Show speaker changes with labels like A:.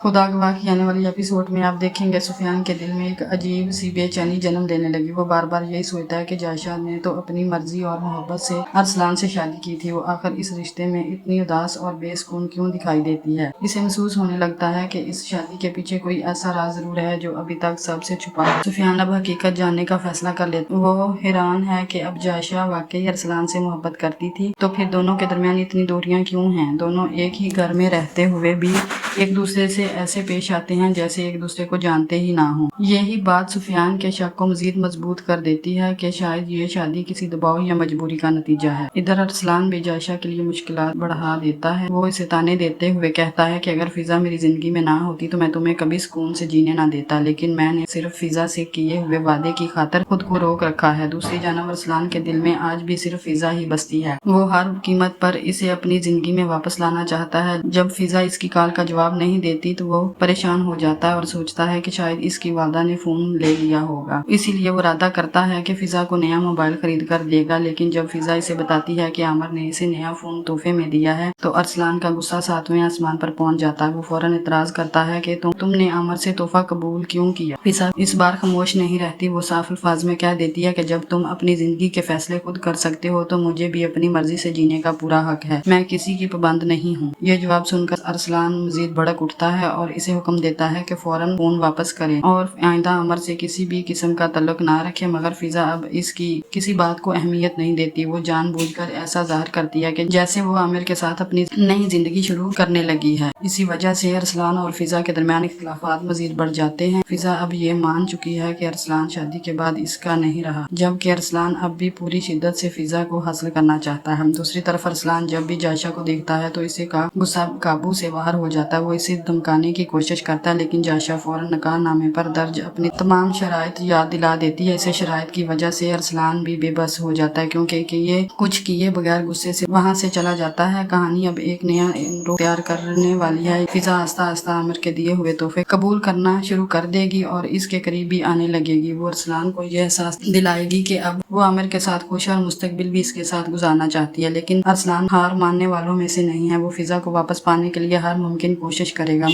A: खुदा गवाह की आने वाली एपिसोड में आप देखेंगे सुफियान के दिल में एक अजीब सी बेचैनी जन्म लेने लगी। वो बार बार यही सोचता है कि जायशा ने तो अपनी मर्जी और मोहब्बत से अरसलान से शादी की थी। वो आखिर इस रिश्ते में इतनी उदास और बेसुकून क्यों दिखाई देती है। इसे महसूस होने लगता है कि इस शादी के पीछे कोई ऐसा राज जरूर है जो अभी तक सबसे छुपा है। सुफियान अब हकीकत जानने का फैसला कर लेता है। वो हैरान है कि अब जायशा वाकई अरसलान से मोहब्बत करती थी तो फिर दोनों के दरमियान इतनी दूरियां क्यों हैं। दोनों एक ही घर में रहते हुए भी एक दूसरे से ऐसे पेश आते हैं जैसे एक दूसरे को जानते ही ना हो। यही बात सुफियान के शक को मजीद मजबूत कर देती है कि शायद ये शादी किसी दबाव या मजबूरी का नतीजा है। इधर अरसलान भी जायशा के लिए मुश्किलात बढ़ा देता है। वो इसे ताने देते हुए कहता है कि अगर फिजा मेरी जिंदगी में ना होती तो मैं तुम्हें कभी सुकून से जीने ना देता, लेकिन मैंने सिर्फ फिजा से किए हुए वादे की खातिर खुद को रोक रखा है। दूसरी जानब अरसलान के दिल में आज भी सिर्फ फिजा ही बसती है। वो हर कीमत पर इसे अपनी जिंदगी में वापस लाना चाहता है। जब फिजा इसकी कॉल का जवाब नहीं देती तो वो परेशान हो जाता है और सोचता है कि शायद इसकी वालदा ने फोन ले लिया होगा। इसीलिए वो इरादा करता है कि फिजा को नया मोबाइल खरीद कर देगा। लेकिन जब फिजा इसे बताती है कि आमिर ने इसे नया फोन तोहफे में दिया है तो अरसलान का गुस्सा सातवें आसमान पर पहुंच जाता है। वो फौरन इतराज करता है कि तुमने आमिर से तोहफा कबूल क्यों किया। फिजा इस बार खामोश नहीं रहती। वो साफ अल्फाज में कह देती है कि जब तुम अपनी जिंदगी के फैसले खुद कर सकते हो तो मुझे भी अपनी मर्जी से जीने का पूरा हक है। मैं किसी की पाबंद नहीं हूँ। ये जवाब सुनकर अरसलान मजीद भड़क उठता है और इसे हुक्म देता है कि फौरन फोन वापस करें और आइंदा आमिर से किसी भी किस्म का तल्लुक ना रखे। मगर फिजा अब इसकी किसी बात को अहमियत नहीं देती। वो जानबूझकर ऐसा जाहिर करती है कि जैसे वो आमिर के साथ अपनी नई जिंदगी शुरू करने लगी है। इसी वजह से अरसलान और फिजा के दरमियान इख्तिलाफात मजीद बढ़ जाते हैं। फिजा अब ये मान चुकी है कि अरसलान शादी के बाद इसका नहीं रहा, जबकि अरसलान अब भी पूरी शिद्दत से फिजा को हासिल करना चाहता है। दूसरी तरफ अरसलान जब भी जायशा को देखता है तो इसे का गुस्सा काबू से बाहर हो जाता है। वो इसे धमकाने की कोशिश करता है, लेकिन जायशा फौरन निकाहनामे पर दर्ज अपनी तमाम शराइत याद दिला देती है। इसे शराइत की वजह से अरसलान भी बेबस हो जाता है क्योंकि ये कुछ किए बगैर गुस्से से वहां से चला जाता है। कहानी अब एक नया रुख तैयार करने वाली है। फिजा आस्ता आस्ता आमिर के दिए हुए तोहफे कबूल करना शुरू कर देगी और इसके करीब भी आने लगेगी। वो अरसलान को यह एहसास दिलाएगी कि अब वो आमिर के साथ खुश और मुस्तकबिल भी इसके साथ गुजारना चाहती है। लेकिन अरसलान हार मानने वालों में से नहीं है। वो फिजा को वापस पाने के लिए हर मुमकिन कोशिश करेगा।